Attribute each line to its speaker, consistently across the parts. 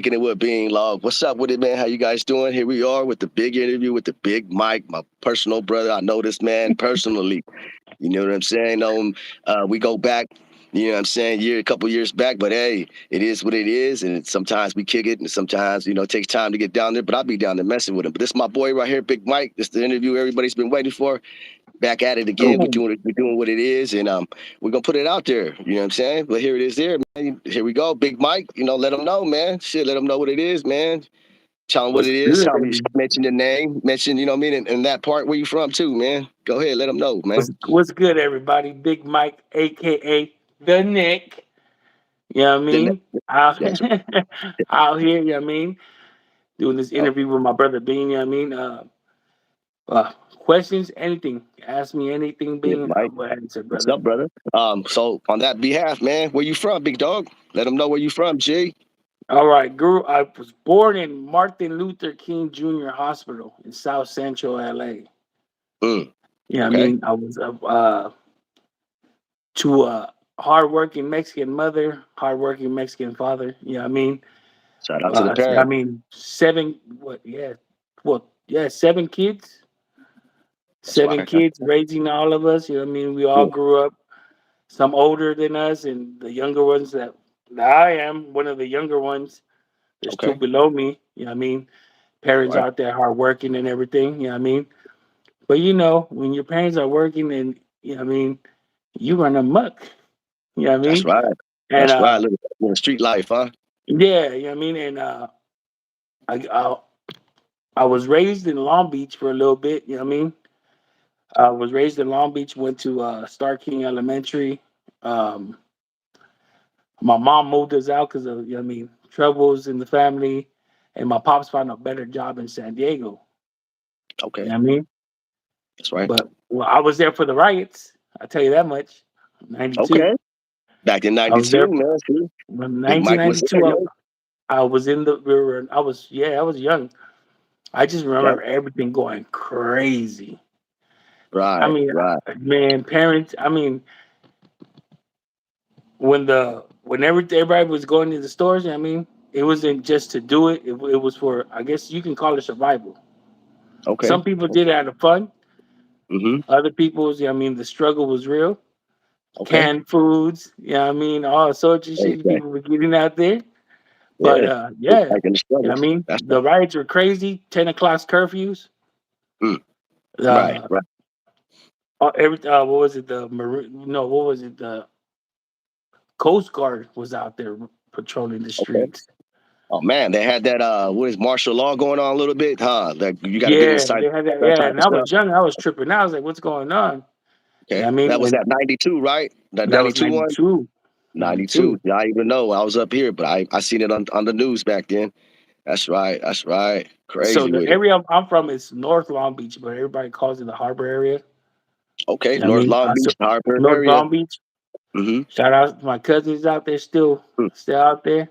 Speaker 1: Kicking it with Being Log. What's up with it, man? How you guys doing? Here we are with the big interview with the big Mike, my personal brother. I know this man personally. You know what I'm saying? We go back, you know what I'm saying, a couple years back, but hey, it is what it is. And sometimes we kick it and sometimes, it takes time to get down there, but I'll be down there messing with him. But this is my boy right here, Big Mike. This is the interview everybody's been waiting for. Back at it again. We're doing what it is, and we're gonna put it out there. You know what I'm saying? But here it is, there, man. Here we go, Big Mike. Let them know, man. Shit, let them know what it is, man. Tell them what
Speaker 2: What's
Speaker 1: it is.
Speaker 2: good?
Speaker 1: Tell them, mention the name. Mention, you know what I mean, and that part where you from too, man. Go ahead, let them know, man.
Speaker 2: What's good, everybody? Big Mike, aka the Nick. You know what I
Speaker 1: Then
Speaker 2: mean? Out,
Speaker 1: that's
Speaker 2: out here, you know what I mean? Doing this
Speaker 1: oh,
Speaker 2: interview with my brother Bean, you know what I mean? Questions, anything. Ask me anything,
Speaker 1: yeah,
Speaker 2: Bean. I
Speaker 1: Mike.
Speaker 2: will answer,
Speaker 1: What's
Speaker 2: brother.
Speaker 1: up, brother? So on that behalf, man, where you from, big dog? Let them know where you from, G.
Speaker 2: All right, I was born in Martin Luther King Jr. Hospital in South Central LA.
Speaker 1: Mm,
Speaker 2: You know what I
Speaker 1: okay.
Speaker 2: mean? I was to a hardworking Mexican mother, hardworking Mexican father. You know what I mean?
Speaker 1: Shout out to the
Speaker 2: I
Speaker 1: parent.
Speaker 2: mean, seven. What? Yeah. Well, yeah, seven kids.
Speaker 1: That's
Speaker 2: Seven
Speaker 1: right.
Speaker 2: kids raising all of us. You know what I mean? We all
Speaker 1: Mm,
Speaker 2: grew up. Some older than us, and the younger ones that I am one of the younger ones. There's two
Speaker 1: okay.
Speaker 2: below me. You know what I mean? Parents
Speaker 1: Right.
Speaker 2: out there hard working and everything. You know what I mean? But when your parents are working and you know what I mean, you run amok. You know what I
Speaker 1: That's
Speaker 2: mean?
Speaker 1: right.
Speaker 2: And
Speaker 1: That's right. Little street life, huh?
Speaker 2: yeah, you know what I mean. And I, I I was raised in Long Beach for a little bit. You know what I mean? I was raised in Long Beach. Went to Star King Elementary. Um, my mom moved us out because of troubles in the family, and my pops found a better job in San Diego. You know
Speaker 1: Okay.
Speaker 2: what I mean?
Speaker 1: That's right.
Speaker 2: But I was there for the riots. I tell you that much. '92.
Speaker 1: Okay. Back in
Speaker 2: I was there
Speaker 1: '92, man. See,
Speaker 2: when
Speaker 1: Big Mike was there,
Speaker 2: 1992.
Speaker 1: yo.
Speaker 2: I was in the we were. I was young. I just
Speaker 1: Okay.
Speaker 2: remember everything going crazy. I
Speaker 1: Right.
Speaker 2: mean,
Speaker 1: Right.
Speaker 2: man, parents. I mean, everybody was going to the stores. I mean, it wasn't just to do it. It was for, I guess you can call it survival.
Speaker 1: Okay.
Speaker 2: Some people did it out of fun.
Speaker 1: Mm-hmm.
Speaker 2: Other people's, the struggle was real.
Speaker 1: Okay.
Speaker 2: Canned foods, all sorts of shit
Speaker 1: Okay.
Speaker 2: people were getting out there. But
Speaker 1: Yeah. Big
Speaker 2: yeah,
Speaker 1: Mike in the struggle. That's
Speaker 2: the riots were crazy. 10 o'clock curfews.
Speaker 1: right. Right.
Speaker 2: Uh,
Speaker 1: Right.
Speaker 2: what was it? The Maroon? No, what was it? The Coast Guard was out there patrolling the
Speaker 1: Okay.
Speaker 2: streets.
Speaker 1: Oh man, they had that what is martial law going on a little bit, huh? Like you got to get
Speaker 2: Yeah,
Speaker 1: inside
Speaker 2: they had that.
Speaker 1: that
Speaker 2: Yeah,
Speaker 1: type
Speaker 2: and
Speaker 1: of
Speaker 2: I
Speaker 1: stuff.
Speaker 2: was young. I was tripping. I was like, "What's going on?" Yeah,
Speaker 1: Okay. That was
Speaker 2: and
Speaker 1: that '92, right? That
Speaker 2: that was
Speaker 1: '92 one.
Speaker 2: 92,
Speaker 1: 92.
Speaker 2: 92.
Speaker 1: Yeah, I even know. I was up here, but I seen it on the news back then. That's right. That's right.
Speaker 2: So
Speaker 1: Crazy
Speaker 2: the
Speaker 1: with it.
Speaker 2: area I'm from is North Long Beach, but everybody calls it the Harbor area.
Speaker 1: Okay.
Speaker 2: Yeah,
Speaker 1: North Long
Speaker 2: so
Speaker 1: Beach, Harbor
Speaker 2: North
Speaker 1: area.
Speaker 2: Long Beach.
Speaker 1: Mm-hmm.
Speaker 2: Shout out to my cousins out there, still out there.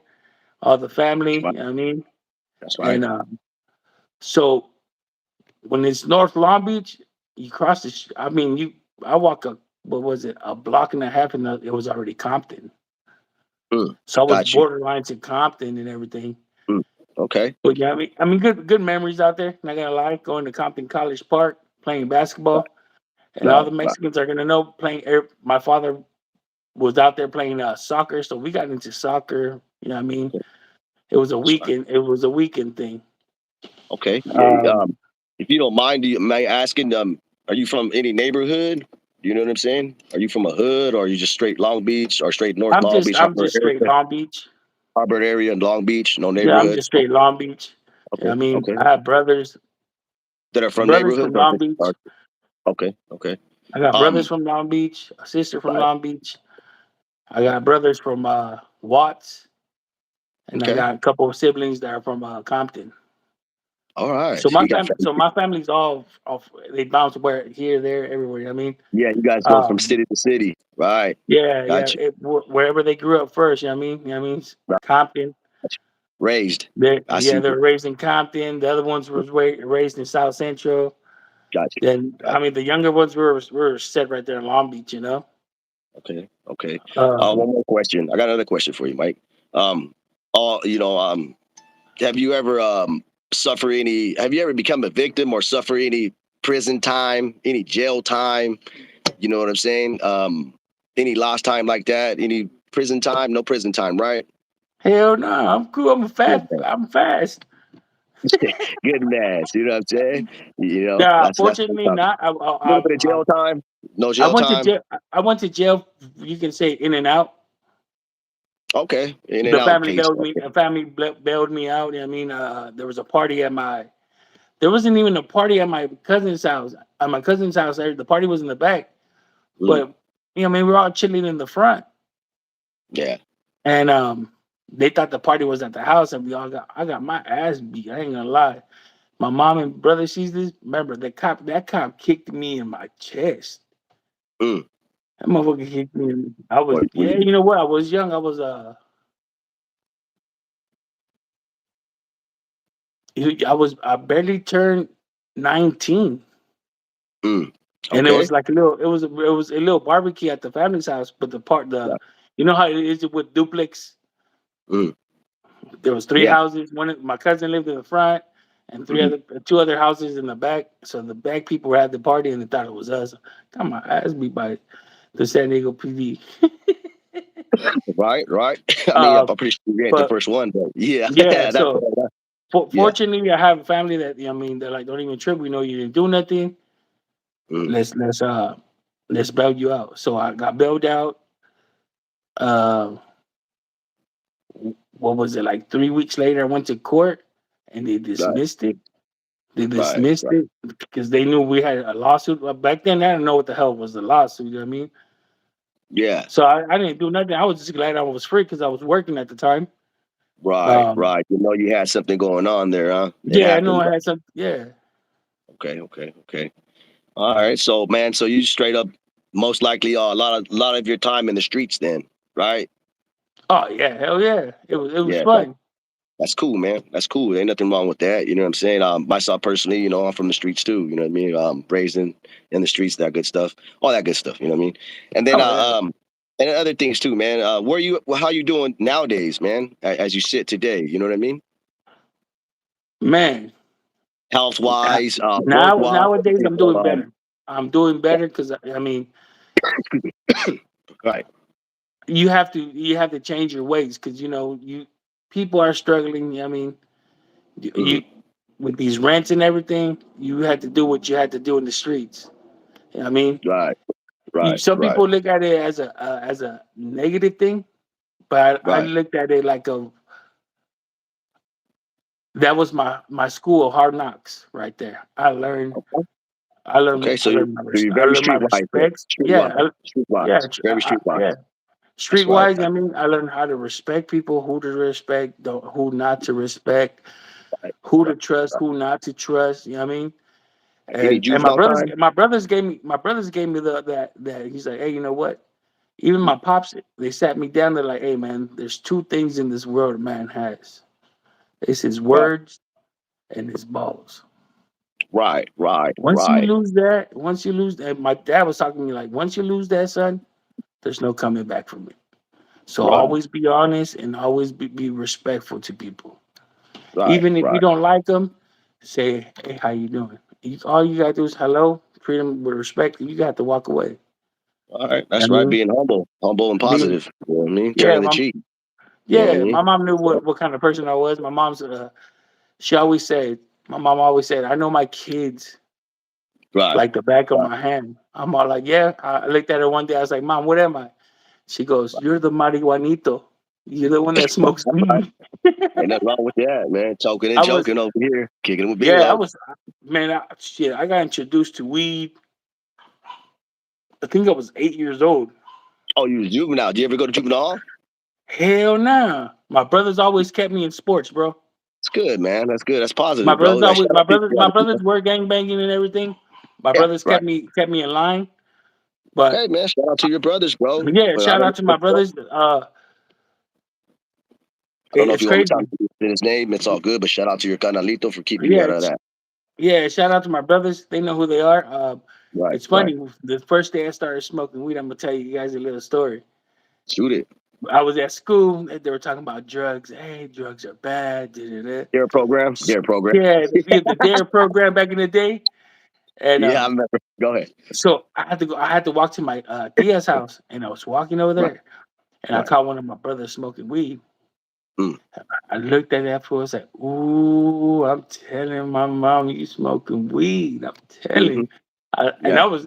Speaker 2: All the family.
Speaker 1: That's right.
Speaker 2: You know what I mean?
Speaker 1: That's right.
Speaker 2: And so when it's North Long Beach, you cross the. I walk a what was it, a block and a half, and it was already Compton.
Speaker 1: Mm.
Speaker 2: So I was
Speaker 1: Got you.
Speaker 2: borderline to Compton and everything.
Speaker 1: Mm. Okay.
Speaker 2: But yeah, good memories out there. Not gonna lie, going to Compton College Park, playing basketball, and all
Speaker 1: Right.
Speaker 2: the
Speaker 1: Right.
Speaker 2: Mexicans are gonna know playing. My father was out there playing soccer, so we got into soccer. You know what I mean? It was a
Speaker 1: That's right.
Speaker 2: weekend. It was a weekend thing.
Speaker 1: Okay. Yeah.
Speaker 2: Um,
Speaker 1: If you don't mind, am I asking? Are you from any neighborhood? You know what I'm saying? Are you from a hood, or are you just straight Long Beach, or straight North Long Beach,
Speaker 2: I'm just straight Long Beach.
Speaker 1: Harbor area, and Long Beach? No
Speaker 2: Yeah, I'm
Speaker 1: neighborhoods.
Speaker 2: just straight Long Beach. You know what
Speaker 1: Okay.
Speaker 2: I mean?
Speaker 1: Okay.
Speaker 2: I have
Speaker 1: That are from
Speaker 2: brothers
Speaker 1: neighborhoods,
Speaker 2: from Long
Speaker 1: or
Speaker 2: Beach.
Speaker 1: okay. Okay.
Speaker 2: I got brothers
Speaker 1: Um.
Speaker 2: from Long Beach, a sister from
Speaker 1: Right.
Speaker 2: Long Beach. I got brothers from Watts, and I
Speaker 1: Okay.
Speaker 2: got a couple of siblings that are from Compton.
Speaker 1: All right. So you got
Speaker 2: So
Speaker 1: family.
Speaker 2: my family's all off. They bounce where here, there, everywhere. You know what I mean?
Speaker 1: Yeah. You guys go from
Speaker 2: Um,
Speaker 1: city to city. Right.
Speaker 2: yeah, yeah.
Speaker 1: Got you.
Speaker 2: Wherever they grew up first. You know what I mean? You know what I mean?
Speaker 1: Right.
Speaker 2: Compton.
Speaker 1: Got you. Raised. I
Speaker 2: Yeah,
Speaker 1: see.
Speaker 2: they were raised in Compton. The other ones was raised in South Central.
Speaker 1: Got you.
Speaker 2: Then
Speaker 1: Got
Speaker 2: the younger ones were set right there in Long Beach.
Speaker 1: you. Okay. Okay.
Speaker 2: Um,
Speaker 1: One more question. I got another question for you, Mike. Um. All you know. have you ever suffer any? Have you ever become a victim or suffer any prison time, any jail time? You know what I'm saying? Any lost time like that? Any prison time? No prison time, right?
Speaker 2: Hell no, I'm cool. I'm
Speaker 1: Good
Speaker 2: fast.
Speaker 1: man.
Speaker 2: I'm fast.
Speaker 1: Good man. You know what I'm saying? You know,
Speaker 2: Nah,
Speaker 1: that's what I'm
Speaker 2: fortunately
Speaker 1: talking.
Speaker 2: not.
Speaker 1: A little bit of jail time. No
Speaker 2: I
Speaker 1: jail
Speaker 2: went to
Speaker 1: time.
Speaker 2: jail. I went to jail. You can say in and out.
Speaker 1: Okay, in and
Speaker 2: The
Speaker 1: out
Speaker 2: family
Speaker 1: case.
Speaker 2: bailed me.
Speaker 1: Okay.
Speaker 2: The family bailed me out. I mean, there was a party at my. There wasn't even a party at my cousin's house. At my cousin's house, the party was in the back.
Speaker 1: Mm,
Speaker 2: But I mean, we were all chilling in the front,
Speaker 1: yeah.
Speaker 2: and they thought the party was at the house, and we all got. I got my ass beat. I ain't gonna lie. My mom and brother sees this. Remember, that cop kicked me in my chest.
Speaker 1: Mm.
Speaker 2: That motherfucker kicked me. I was,
Speaker 1: What,
Speaker 2: yeah, you know what? I was young. I barely turned 19.
Speaker 1: mm.
Speaker 2: And it
Speaker 1: Okay.
Speaker 2: was like it was a little barbecue at the family's house, but
Speaker 1: Yeah.
Speaker 2: you know how it is with duplex.
Speaker 1: Mm.
Speaker 2: There was three
Speaker 1: Yeah.
Speaker 2: houses. My cousin lived in the front, and
Speaker 1: Mhm.
Speaker 2: two other houses in the back. So the back people had the party, and they thought it was us. Got my ass beat by the San Diego PD.
Speaker 1: Right. Right. I mean,
Speaker 2: uh,
Speaker 1: I'm pretty sure you ain't the
Speaker 2: but
Speaker 1: first one, but yeah,
Speaker 2: yeah,
Speaker 1: that's
Speaker 2: so
Speaker 1: yeah.
Speaker 2: fortunately, I have a family that I mean, they're like, don't even trip. We know you didn't do nothing.
Speaker 1: Mm.
Speaker 2: Let's bail you out. So I got bailed out. Uh, what was it, like 3 weeks later? I went to court, and they
Speaker 1: Right.
Speaker 2: dismissed it. They
Speaker 1: Right.
Speaker 2: dismissed
Speaker 1: Right.
Speaker 2: it because they knew we had a lawsuit. Back then, I didn't know what the hell was the lawsuit. You know what I mean?
Speaker 1: Yeah.
Speaker 2: So I didn't do nothing. I was just glad I was free because I was working at the time.
Speaker 1: Right.
Speaker 2: Um,
Speaker 1: Right. You know, you had something going on there, huh? It
Speaker 2: yeah, I know
Speaker 1: happened.
Speaker 2: I had some. Yeah.
Speaker 1: Okay. Okay. Okay. All right. So, man, so you straight up most likely a lot of your time in the streets then, right?
Speaker 2: Oh yeah, hell yeah. It was
Speaker 1: Yeah.
Speaker 2: fun.
Speaker 1: That's cool, man. That's cool. Ain't nothing wrong with that. You know what I'm saying? Myself personally, you know, I'm from the streets too. You know what I mean? Raised in the streets, that good stuff, all that good stuff. You know what I mean? And then,
Speaker 2: Oh yeah,
Speaker 1: and other things too, man. How you doing nowadays, man? As you sit today, you know what I mean?
Speaker 2: man.
Speaker 1: Health wise, work
Speaker 2: Now
Speaker 1: wise,
Speaker 2: nowadays
Speaker 1: you
Speaker 2: I'm
Speaker 1: know,
Speaker 2: doing better. I'm doing better because I mean
Speaker 1: right,
Speaker 2: you have to change your ways because you people are struggling. I mean
Speaker 1: hmm
Speaker 2: you with these rents and everything, you had to do what you had to do in the streets. You know what I mean,
Speaker 1: right, right,
Speaker 2: some
Speaker 1: right,
Speaker 2: people look at it as a negative thing, but I
Speaker 1: right.
Speaker 2: looked at it like that was my school of hard knocks right there.
Speaker 1: Okay,
Speaker 2: I learned
Speaker 1: okay.
Speaker 2: I
Speaker 1: So
Speaker 2: learned
Speaker 1: you're
Speaker 2: I
Speaker 1: very
Speaker 2: learned my
Speaker 1: streetwise, then.
Speaker 2: respects. Yeah,
Speaker 1: Streetwise,
Speaker 2: yeah,
Speaker 1: streetwise, very
Speaker 2: yeah.
Speaker 1: streetwise. That's right.
Speaker 2: Streetwise, I mean, I learned how to respect people, who to respect, who not to respect,
Speaker 1: Right,
Speaker 2: who to
Speaker 1: right,
Speaker 2: trust,
Speaker 1: right.
Speaker 2: who not to trust. You know what I mean?
Speaker 1: Any
Speaker 2: And my
Speaker 1: juvenile
Speaker 2: brothers,
Speaker 1: time?
Speaker 2: my brothers gave me that he's like, hey, you know what? Even my pops, they sat me down. They're like, hey, man, there's two things in this world a man has. It's his
Speaker 1: Right,
Speaker 2: words and his balls.
Speaker 1: right, right, right,
Speaker 2: Once you lose that, my dad was talking to me like, once you lose that, son, there's no coming back from it. So
Speaker 1: right,
Speaker 2: always be honest and always be respectful to people.
Speaker 1: right,
Speaker 2: Even if you
Speaker 1: right.
Speaker 2: don't like them, say, hey, how you doing? All you gotta do is hello, treat them with respect, and you got to walk away.
Speaker 1: All right,
Speaker 2: I
Speaker 1: that's right.
Speaker 2: mean,
Speaker 1: Being humble and
Speaker 2: being,
Speaker 1: positive. You know what I mean?
Speaker 2: yeah,
Speaker 1: Turning the cheek. You know what I
Speaker 2: yeah,
Speaker 1: mean?
Speaker 2: my mom knew
Speaker 1: So,
Speaker 2: what kind of person I was. She always said, my mom always said, I know my kids
Speaker 1: right.
Speaker 2: like the back of
Speaker 1: Right.
Speaker 2: my hand. I'm all like, yeah. I looked at her one day. I was like, Mom, what am I? She goes, you're the marihuanito. You're the one that smokes
Speaker 1: Right.
Speaker 2: weed.
Speaker 1: Ain't nothing wrong with that, man. Talking and
Speaker 2: I was,
Speaker 1: joking over here, kicking it with
Speaker 2: yeah, I
Speaker 1: B-Lo.
Speaker 2: was, man, shit. I got introduced to weed. I think I was 8 years old.
Speaker 1: Oh, you was juvenile. Did you ever go to juvenile?
Speaker 2: Hell nah. My brothers always kept me in sports, bro.
Speaker 1: It's good, man. That's good. That's
Speaker 2: My
Speaker 1: positive, bro.
Speaker 2: brothers
Speaker 1: Like,
Speaker 2: always,
Speaker 1: shout out to you.
Speaker 2: my brothers were gang banging and everything. My
Speaker 1: Yeah,
Speaker 2: brothers
Speaker 1: right.
Speaker 2: kept me in line.
Speaker 1: Okay,
Speaker 2: But
Speaker 1: man. Shout out to your brothers, bro.
Speaker 2: yeah,
Speaker 1: But I
Speaker 2: shout
Speaker 1: don't
Speaker 2: out to my brothers.
Speaker 1: I don't know if
Speaker 2: It's
Speaker 1: you want me to talk
Speaker 2: crazy.
Speaker 1: his name. It's all good, but shout out to your canalito for keeping you
Speaker 2: Yeah,
Speaker 1: out of that.
Speaker 2: yeah. Shout out to my brothers. They know who they are.
Speaker 1: Right,
Speaker 2: It's
Speaker 1: right.
Speaker 2: funny. The first day I started smoking weed, I'm gonna tell you guys a little story.
Speaker 1: Shoot it.
Speaker 2: I was at school and they were talking about drugs. Hey, drugs are bad. Da, da, da.
Speaker 1: Dare program. Dare program.
Speaker 2: Yeah, the Dare program back in the day. And
Speaker 1: Yeah, I remember. Go ahead.
Speaker 2: so I had to go. I had to walk to my tia's house, and I was walking over
Speaker 1: Right.
Speaker 2: there, and I
Speaker 1: Right.
Speaker 2: caught one of my brothers smoking weed.
Speaker 1: Mm.
Speaker 2: I looked at that fool. I was like, "Ooh, I'm telling my mom you smoking weed. I'm
Speaker 1: Mm-hmm.
Speaker 2: telling." And
Speaker 1: Yeah.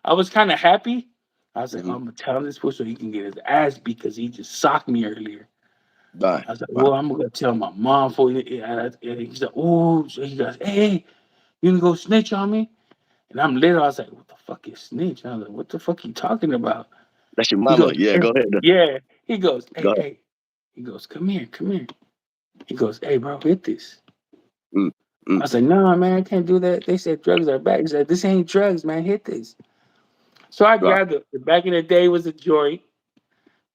Speaker 2: I was kind of happy. I was like,
Speaker 1: Mm-hmm.
Speaker 2: "I'm gonna tell this fool so he can get his ass beat because he just socked me earlier."
Speaker 1: Right.
Speaker 2: I was like,
Speaker 1: Right.
Speaker 2: "Well, I'm gonna tell my mom for you." And he's like, "Ooh," so he goes, "Hey, you can go snitch on me." And I'm little. I was like, "What the fuck is snitch?" I was like, "What the fuck you talking about?"
Speaker 1: That's your
Speaker 2: He
Speaker 1: mama.
Speaker 2: goes,
Speaker 1: Yeah.
Speaker 2: "Hey,"
Speaker 1: Go ahead.
Speaker 2: yeah. He goes,
Speaker 1: Go
Speaker 2: "Hey,
Speaker 1: ahead.
Speaker 2: hey." He goes, "Come here, come here." He goes, "Hey, bro, hit this."
Speaker 1: Mm.
Speaker 2: I
Speaker 1: Mm.
Speaker 2: was like, "No, man, I can't do that. They said drugs are bad." He said, "This ain't drugs, man. Hit this." So I
Speaker 1: Right.
Speaker 2: grabbed it. Back in the day was a joint.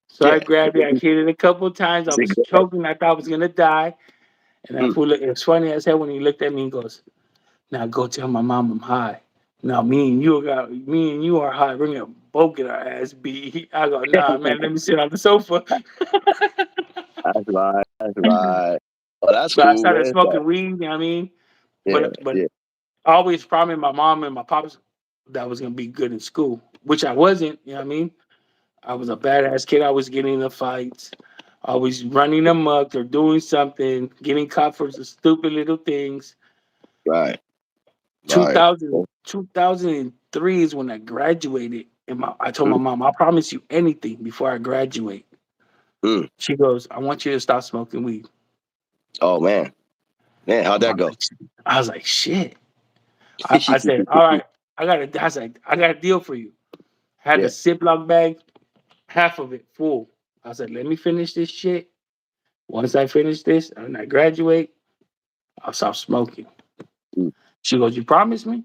Speaker 2: So I
Speaker 1: Yeah.
Speaker 2: grabbed it. I hit it a couple of times. I
Speaker 1: Say
Speaker 2: was
Speaker 1: go ahead.
Speaker 2: choking. I thought I was gonna die. And that
Speaker 1: Mm.
Speaker 2: fool, it was funny as hell when he looked at me and goes, "Now go tell my mom I'm high. Now me and you are high. We're gonna both get our ass beat." I go, "Nah, man, let me sit on the sofa."
Speaker 1: That's right. That's right. Oh, that's
Speaker 2: So I
Speaker 1: cool,
Speaker 2: started
Speaker 1: man.
Speaker 2: smoking weed, you know what I mean?
Speaker 1: Yeah.
Speaker 2: But
Speaker 1: Yeah.
Speaker 2: I always promised my mom and my pops that I was gonna be good in school, which I wasn't, you know what I mean? I was a badass kid. I was getting in the fights, always running amok or doing something, getting caught for the stupid little things.
Speaker 1: Right. Right.
Speaker 2: 2000, 2003 is when I graduated. And I told
Speaker 1: Mm.
Speaker 2: my mom, "I promise you anything before I graduate."
Speaker 1: Mm.
Speaker 2: She goes, "I want you to stop smoking weed."
Speaker 1: Oh man. Man, how'd
Speaker 2: I'm
Speaker 1: that
Speaker 2: all
Speaker 1: go?
Speaker 2: like, I was like, "Shit." I said, "All right, I was like, I got a deal for you." Had a
Speaker 1: Yeah.
Speaker 2: Ziploc bag, half of it full. I said, "Let me finish this shit. Once I finish this and I graduate, I'll stop smoking."
Speaker 1: Mm.
Speaker 2: She goes, "You promise me?"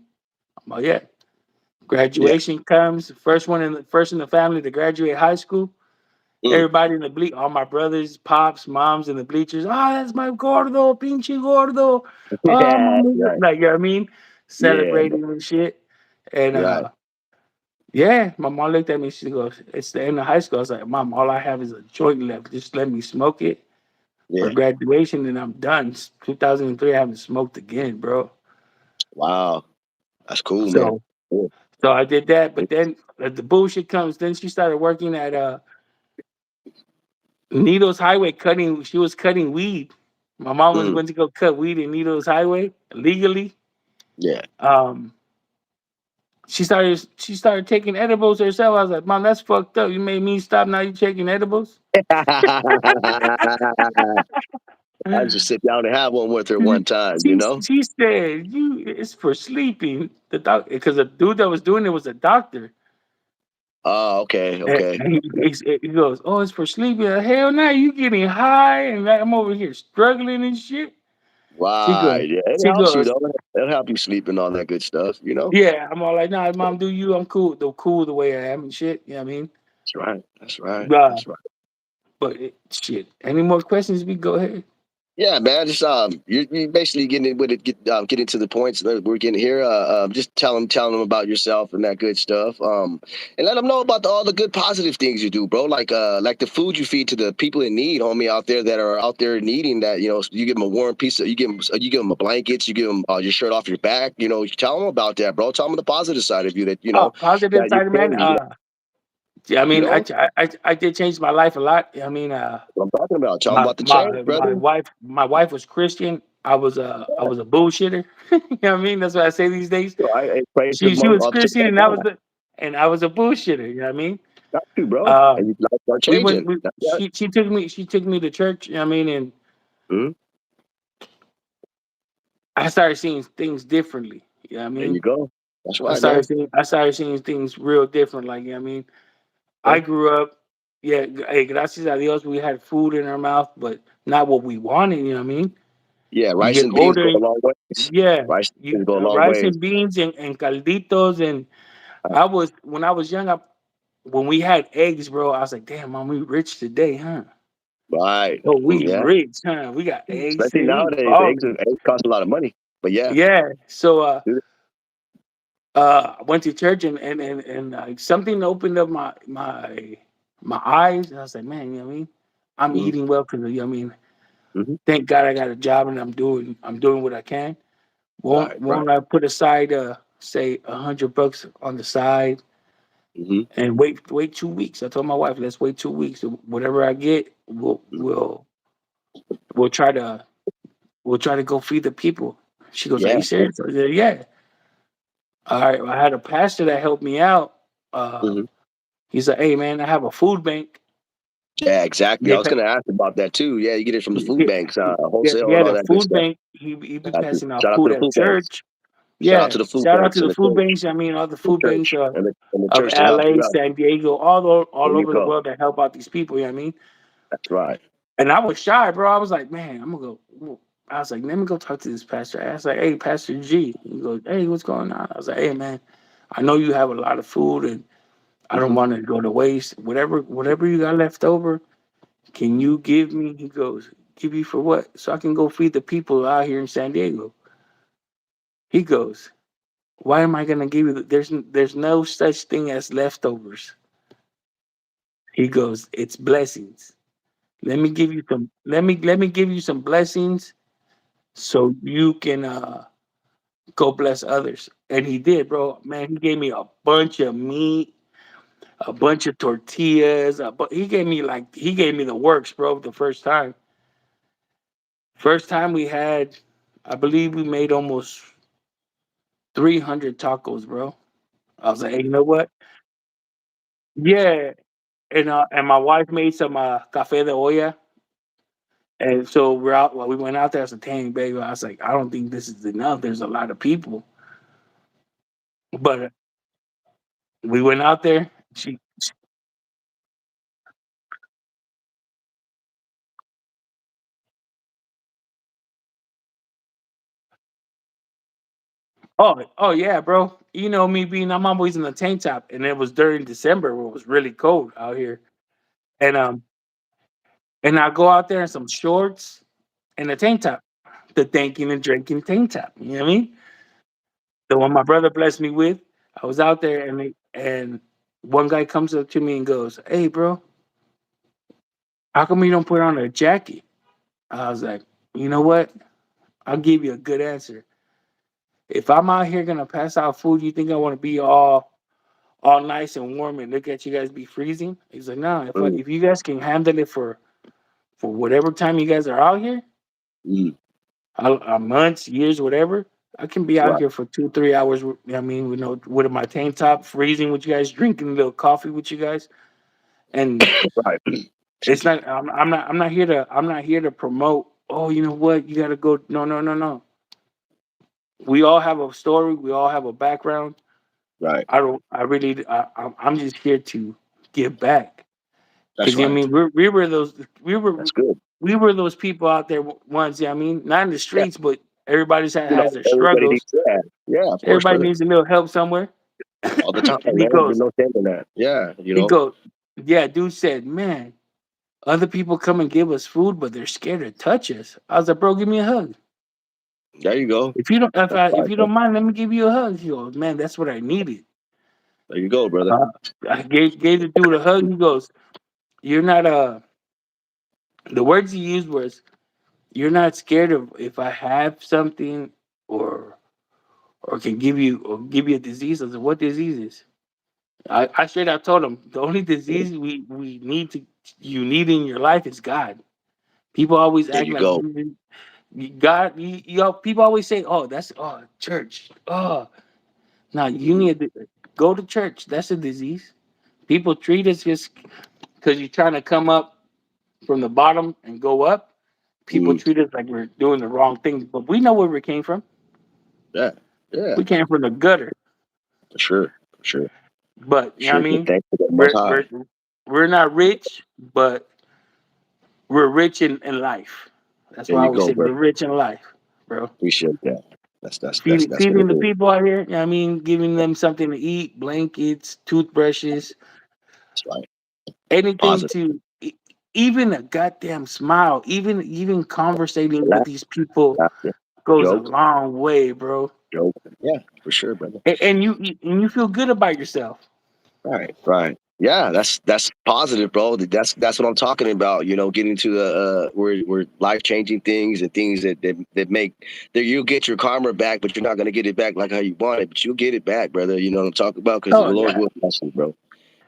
Speaker 2: I'm like, "Yeah."
Speaker 1: Yeah.
Speaker 2: Graduation comes, first in the family to graduate high school.
Speaker 1: Mm.
Speaker 2: Everybody in the all my brothers, pops, moms in the bleachers. "Oh, that's my gordo, pinche gordo. Oh,
Speaker 1: Yeah.
Speaker 2: my,"
Speaker 1: Right.
Speaker 2: like, you know what I mean?
Speaker 1: Yeah.
Speaker 2: Celebrating and shit. And
Speaker 1: Right.
Speaker 2: yeah, my mom looked at me. She goes, "It's the end of high school." I was like, "Mom, all I have is a joint left. Just let me smoke it for
Speaker 1: Yeah.
Speaker 2: graduation, and I'm done." 2003, I haven't smoked again, bro.
Speaker 1: Wow. That's cool, man.
Speaker 2: So,
Speaker 1: Cool.
Speaker 2: so I did that. But then the bullshit comes. Then she started working at Needles Highway cutting. She was cutting weed. My mom was
Speaker 1: Mm.
Speaker 2: went to go cut weed in Needles Highway legally.
Speaker 1: Yeah.
Speaker 2: Um, she started taking edibles herself. I was like, "Mom, that's fucked up. You made me stop. Now you taking edibles."
Speaker 1: I just sit down and have one with her
Speaker 2: She
Speaker 1: one time, you
Speaker 2: she
Speaker 1: know?
Speaker 2: she said, "You it's for sleeping." The doc because the dude that was doing it was a doctor.
Speaker 1: Oh, okay, okay.
Speaker 2: And he goes, "Oh, it's for sleeping." Hell no, you getting high and I'm over here struggling and shit. She goes,
Speaker 1: Right. Yeah. It
Speaker 2: she
Speaker 1: helps you
Speaker 2: goes,
Speaker 1: though. It'll help you sleep and all that good stuff, you know?
Speaker 2: "Yeah." I'm all like, "Nah, mom, do you? I'm cool. Cool the way I am and shit." You know what I mean?
Speaker 1: That's right. That's right.
Speaker 2: Uh,
Speaker 1: That's right.
Speaker 2: but shit. Any more questions? We go ahead.
Speaker 1: Yeah, man. Just you're basically getting it with it, getting to the points that we're getting here. Just tell them about yourself and that good stuff. And let them know about all the good positive things you do, bro. Like the food you feed to the people in need, homie, out there that are out there needing that. You know, you give them a warm piece of, you give them a blankets, you give them your shirt off your back. You know, you tell them about that, bro. Tell them the positive side of you that
Speaker 2: Oh, positive
Speaker 1: that you're
Speaker 2: side, man.
Speaker 1: carrying.
Speaker 2: Yeah, I
Speaker 1: You
Speaker 2: mean,
Speaker 1: know
Speaker 2: I did change my life a lot. I mean,
Speaker 1: what I'm talking about. Tell them
Speaker 2: my
Speaker 1: about the change,
Speaker 2: my
Speaker 1: brother.
Speaker 2: my wife was Christian. I was a bullshitter. You know what I mean? That's what I say these days.
Speaker 1: So I praise the
Speaker 2: She was
Speaker 1: to
Speaker 2: Christian,
Speaker 1: that
Speaker 2: and
Speaker 1: God.
Speaker 2: I was a bullshitter. You know what I mean?
Speaker 1: Got to, bro. And
Speaker 2: Um,
Speaker 1: you life start
Speaker 2: we went.
Speaker 1: changing. That's right.
Speaker 2: She took me to church. You know what I mean? And
Speaker 1: Mhm.
Speaker 2: I started seeing things differently. You know what I
Speaker 1: There you
Speaker 2: mean?
Speaker 1: go. That's right, man.
Speaker 2: I started seeing things real different. Like, you know what I mean? I
Speaker 1: Okay.
Speaker 2: grew up. Yeah, hey, gracias a Dios, we had food in our mouth, but not what we wanted. You know what I mean?
Speaker 1: Yeah,
Speaker 2: You
Speaker 1: rice
Speaker 2: get
Speaker 1: and beans go
Speaker 2: older.
Speaker 1: a long ways.
Speaker 2: Yeah,
Speaker 1: Rice and
Speaker 2: you
Speaker 1: beans go a long
Speaker 2: rice
Speaker 1: ways.
Speaker 2: and beans and calditos and when I was young, when we had eggs, bro, I was like, "Damn, mom, we rich today, huh?
Speaker 1: Right.
Speaker 2: Oh, we
Speaker 1: Yeah.
Speaker 2: rich, huh? We got eggs
Speaker 1: Especially
Speaker 2: today. We
Speaker 1: nowadays,
Speaker 2: balling."
Speaker 1: eggs cost a lot of money. But yeah.
Speaker 2: Yeah. So
Speaker 1: Dude,
Speaker 2: I went to church and something opened up my my eyes. And I was like, man, you know what I mean? I'm
Speaker 1: Mhm.
Speaker 2: eating well because you know what I mean.
Speaker 1: Mhm.
Speaker 2: Thank God I got a job and I'm doing what I can. Won't
Speaker 1: Right. Right.
Speaker 2: won't I put aside say $100 on the side
Speaker 1: Mhm.
Speaker 2: and wait 2 weeks? I told my wife, let's wait 2 weeks. Whatever I get,
Speaker 1: Mhm.
Speaker 2: we'll try to go feed the people. She goes, are
Speaker 1: Yeah.
Speaker 2: you serious? I said, yeah. All right. I had a pastor that helped me out.
Speaker 1: Mhm.
Speaker 2: He's like, hey man, I have a food bank.
Speaker 1: Yeah. Exactly. I
Speaker 2: They
Speaker 1: was
Speaker 2: pa-
Speaker 1: going to ask about that too. Yeah, you get it from the food
Speaker 2: he,
Speaker 1: banks,
Speaker 2: he
Speaker 1: wholesale, and
Speaker 2: had
Speaker 1: all
Speaker 2: a
Speaker 1: that good
Speaker 2: food
Speaker 1: stuff.
Speaker 2: bank. He be
Speaker 1: Got you.
Speaker 2: passing out
Speaker 1: Shout out to
Speaker 2: food
Speaker 1: the
Speaker 2: at
Speaker 1: food banks.
Speaker 2: church.
Speaker 1: Shout out
Speaker 2: Yeah.
Speaker 1: to the food
Speaker 2: Shout out
Speaker 1: banks
Speaker 2: to
Speaker 1: and
Speaker 2: the
Speaker 1: the
Speaker 2: food
Speaker 1: church,
Speaker 2: banks. I mean, all the
Speaker 1: the
Speaker 2: food banks
Speaker 1: church, and the
Speaker 2: of
Speaker 1: church to help
Speaker 2: LA,
Speaker 1: you out.
Speaker 2: San Diego,
Speaker 1: There
Speaker 2: all
Speaker 1: you
Speaker 2: over the
Speaker 1: go.
Speaker 2: world that help out these people. You know what I mean?
Speaker 1: That's right.
Speaker 2: And I was shy, bro. I was like, man, I'm gonna go. I was like, let me go talk to this pastor. I was like, hey, Pastor G. He goes, hey, what's going on? I was like, hey, man, I know you have a lot of food, and I don't
Speaker 1: Mhm.
Speaker 2: want it to go to waste. Whatever you got left over, can you give me? He goes, give you for what? So I can go feed the people out here in San Diego. He goes, why am I gonna give you? There's no such thing as leftovers. He goes, it's blessings. Let me give you some. Let me give you some blessings so you can go bless others. And he did, bro. Man, he gave me a bunch of meat, a bunch of tortillas. But he gave me the works, bro. The first time we had, I believe we made almost 300 tacos, bro. I was like, hey, you know what? Yeah, and my wife made some cafe de olla. And so we're out. Well, we went out there as a dang baby. I was like, I don't think this is enough. There's a lot of people, but we went out there. Oh yeah, bro. You know me being I'm always in the tank top, and it was during December where it was really cold out here, and I go out there in some shorts and a tank top, the thinking and drinking tank top. You know what I mean? The one my brother blessed me with. I was out there, and one guy comes up to me and goes, "Hey, bro, how come you don't put on a jacket?" I was like, "You know what? I'll give you a good answer. If I'm out here gonna pass out food, you think I want to be all nice and warm and look at you guys be freezing?" He's like, no,
Speaker 1: Mm.
Speaker 2: if you guys can handle it for whatever time you guys are out here,
Speaker 1: Mm.
Speaker 2: months, years, whatever, I can be out
Speaker 1: Right.
Speaker 2: here for 2, 3 hours. I mean, with my tank top, freezing with you guys, drinking a little coffee with you guys, and
Speaker 1: Right.
Speaker 2: it's
Speaker 1: Excuse me.
Speaker 2: not. I'm not here to promote. Oh, you know what? You got to go. No, no, no, no. We all have a story. We all have a background.
Speaker 1: Right.
Speaker 2: I don't. I really. I'm just here to give back.
Speaker 1: That's
Speaker 2: Because you know
Speaker 1: right.
Speaker 2: what I mean, we were those we were
Speaker 1: That's good.
Speaker 2: we were those people out there once. Yeah, I mean, not in the
Speaker 1: Yeah.
Speaker 2: streets, but everybody's
Speaker 1: You know,
Speaker 2: has their
Speaker 1: everybody needs
Speaker 2: struggles.
Speaker 1: that. Yeah, of course,
Speaker 2: Everybody
Speaker 1: brother.
Speaker 2: needs a little help somewhere.
Speaker 1: All the time,
Speaker 2: And
Speaker 1: man. There's no shame in that. Yeah.
Speaker 2: he goes, yeah. Dude said, man, other people come and give us food, but they're scared to touch us. I was like, bro, give me a hug.
Speaker 1: There you go. That's
Speaker 2: If
Speaker 1: right,
Speaker 2: you
Speaker 1: man.
Speaker 2: don't mind, let me give you a hug. He goes, man, that's what I needed.
Speaker 1: There you go, brother.
Speaker 2: Uh, I gave the dude a hug. He goes, you're not the words he used was, you're not scared of if I have something or can give you a disease. I said, what diseases? I straight out told him the only disease we need to you need in your life is God. People always
Speaker 1: There
Speaker 2: act
Speaker 1: you
Speaker 2: like
Speaker 1: go.
Speaker 2: God. People always say, "Oh, that's church." Oh, now you
Speaker 1: Mm.
Speaker 2: need to go to church. That's a disease. People treat us just because you're trying to come up from the bottom and go up. People
Speaker 1: Mm.
Speaker 2: treat us like we're doing the wrong thing, but we know where we came from.
Speaker 1: Yeah. Yeah.
Speaker 2: We came from the gutter.
Speaker 1: For sure. For sure.
Speaker 2: But you know what I
Speaker 1: Sure. Give
Speaker 2: mean?
Speaker 1: thanks to the Most
Speaker 2: We're
Speaker 1: High.
Speaker 2: we're we're not rich, but we're rich in life. That's
Speaker 1: There
Speaker 2: why I
Speaker 1: you
Speaker 2: always
Speaker 1: go,
Speaker 2: say we're
Speaker 1: brother.
Speaker 2: rich in life, bro.
Speaker 1: Appreciate that. That's what
Speaker 2: Feeding
Speaker 1: it
Speaker 2: the
Speaker 1: is.
Speaker 2: people out here, you know what I mean, giving them something to eat, blankets, toothbrushes,
Speaker 1: That's right.
Speaker 2: anything
Speaker 1: Positive.
Speaker 2: to even a goddamn smile, even conversating with
Speaker 1: Laugh,
Speaker 2: these people
Speaker 1: laughter,
Speaker 2: goes a
Speaker 1: joke,
Speaker 2: long way, bro.
Speaker 1: joke. Yeah, for sure, brother.
Speaker 2: And you feel good about yourself.
Speaker 1: Right. Right. Yeah, that's positive, bro. That's what I'm talking about. You know, getting to the where life changing things and things that make that you'll get your karma back, but you're not gonna get it back like how you want it, but you'll get it back, brother. You know what I'm talking about? Because the
Speaker 2: Oh
Speaker 1: Lord
Speaker 2: yeah,
Speaker 1: will bless you, bro.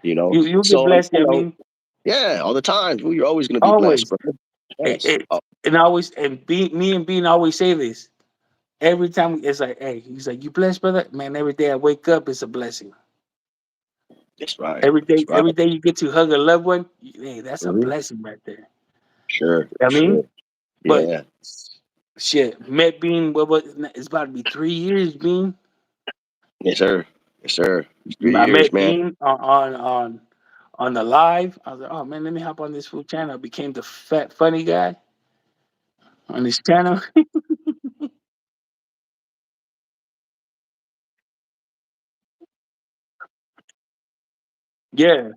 Speaker 1: You know,
Speaker 2: you get
Speaker 1: so
Speaker 2: blessed. I mean,
Speaker 1: yeah, all the time. You're always gonna be blessed,
Speaker 2: always.
Speaker 1: brother.
Speaker 2: It,
Speaker 1: Yes.
Speaker 2: it, and I always and me and Bean always say this every time. It's like, hey, he's like, you blessed, brother. Man, every day I wake up, it's a blessing.
Speaker 1: That's right. That's right.
Speaker 2: Every day you get to hug a loved one, hey, that's a
Speaker 1: Hmm.
Speaker 2: blessing right there.
Speaker 1: Sure,
Speaker 2: I mean,
Speaker 1: sure.
Speaker 2: but
Speaker 1: Yeah.
Speaker 2: shit, met Bean. What it's about to be 3 years, Bean.
Speaker 1: Yes, sir. Yes, sir. It's 3 years,
Speaker 2: Met
Speaker 1: man.
Speaker 2: Bean on the live. I was like, oh man, let me hop on this full channel. I became the fat funny guy on this channel. Yeah,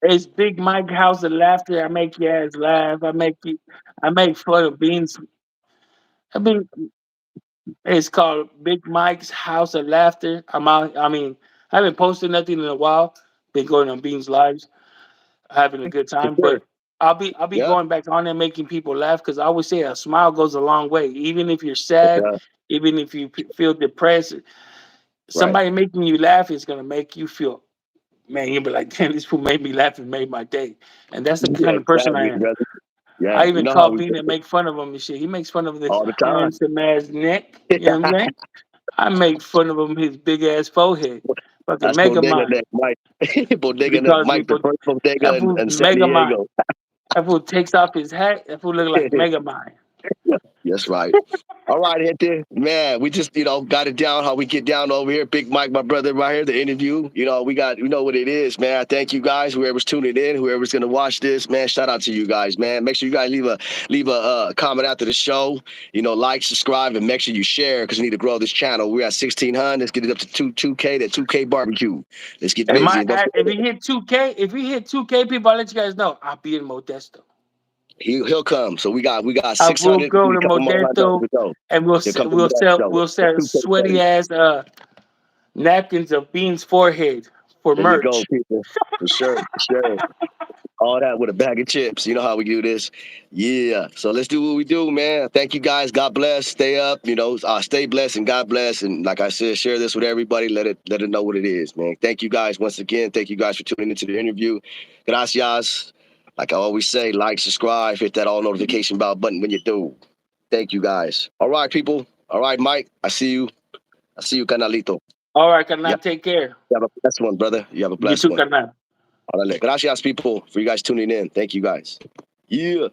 Speaker 2: it's Big Mike House of Laughter. I make your ass laugh. I make fun of Beans. I mean, it's called Big Mike's House of Laughter. I'm out. I mean, I haven't posted nothing in a while. Been going on Beans lives, having a good
Speaker 1: For
Speaker 2: time.
Speaker 1: sure.
Speaker 2: But I'll be
Speaker 1: Yeah.
Speaker 2: going back on there making people laugh because I always say a smile goes a long way. Even if you're
Speaker 1: It
Speaker 2: sad,
Speaker 1: does.
Speaker 2: even if you feel depressed,
Speaker 1: Right.
Speaker 2: somebody making you laugh is gonna make you feel. Man, you'll be like, damn, this fool made me laugh and made my day. And that's the
Speaker 1: Yeah,
Speaker 2: kind of person I
Speaker 1: exactly,
Speaker 2: am.
Speaker 1: brother. Yeah.
Speaker 2: I
Speaker 1: You
Speaker 2: even
Speaker 1: know how
Speaker 2: call
Speaker 1: we
Speaker 2: Bean
Speaker 1: do
Speaker 2: and
Speaker 1: it
Speaker 2: make fun of him and shit. He makes fun of this
Speaker 1: all the time.
Speaker 2: handsome ass neck. You know what I'm saying? I make fun of him his big ass forehead. Fucking
Speaker 1: That's
Speaker 2: Mega
Speaker 1: Bodega
Speaker 2: Mind.
Speaker 1: neck, Mike.
Speaker 2: He
Speaker 1: Bodega neck,
Speaker 2: calls me,
Speaker 1: Mike, the
Speaker 2: but
Speaker 1: first bodega
Speaker 2: that fool
Speaker 1: in San
Speaker 2: Mega Mind.
Speaker 1: Diego.
Speaker 2: That fool takes off his hat. That fool look like Mega Mind.
Speaker 1: That's right. All right, Hector. Man, we just, got it down how we get down over here. Big Mike, my brother, right here, the interview. We know what it is, man. I thank you guys, whoever's tuning in, whoever's gonna watch this, man. Shout out to you guys, man. Make sure you guys leave a comment after the show. Like, subscribe, and make sure you share because we need to grow this channel. We're at 1,600. Let's get it up to 2K, that 2K barbecue. Let's get
Speaker 2: And
Speaker 1: busy. And don't
Speaker 2: if
Speaker 1: forget,
Speaker 2: he hit 2K, people, I'll let you guys know. I'll be in Modesto.
Speaker 1: he'll come. So we got
Speaker 2: I will
Speaker 1: 600,
Speaker 2: go
Speaker 1: we
Speaker 2: to
Speaker 1: a couple more hundred
Speaker 2: Modesto
Speaker 1: to go.
Speaker 2: and
Speaker 1: He'll come to Modesto.
Speaker 2: we'll
Speaker 1: The
Speaker 2: sell
Speaker 1: 2K
Speaker 2: sweaty
Speaker 1: party.
Speaker 2: ass napkins of Bean's forehead for
Speaker 1: There you go,
Speaker 2: merch.
Speaker 1: people. For sure, for sure. All that with a bag of chips. You know how we do this. Yeah. So let's do what we do, man. Thank you guys. God bless. Stay up. Stay blessed and God bless. And like I said, share this with everybody. Let it know what it is, man. Thank you guys once again. Thank you guys for tuning into the interview. Gracias. Like I always say, like, subscribe, hit that all notification bell button when you do. Thank you guys. All right, people. All right, Mike. I see you. I see you, Canalito.
Speaker 2: All right,
Speaker 1: Yeah.
Speaker 2: carnal, take care.
Speaker 1: You have a blessed one, brother. You have a
Speaker 2: You
Speaker 1: blessed
Speaker 2: too,
Speaker 1: one.
Speaker 2: carnal.
Speaker 1: Órale. Gracias, people, for you guys tuning in. Thank you guys. Yeah.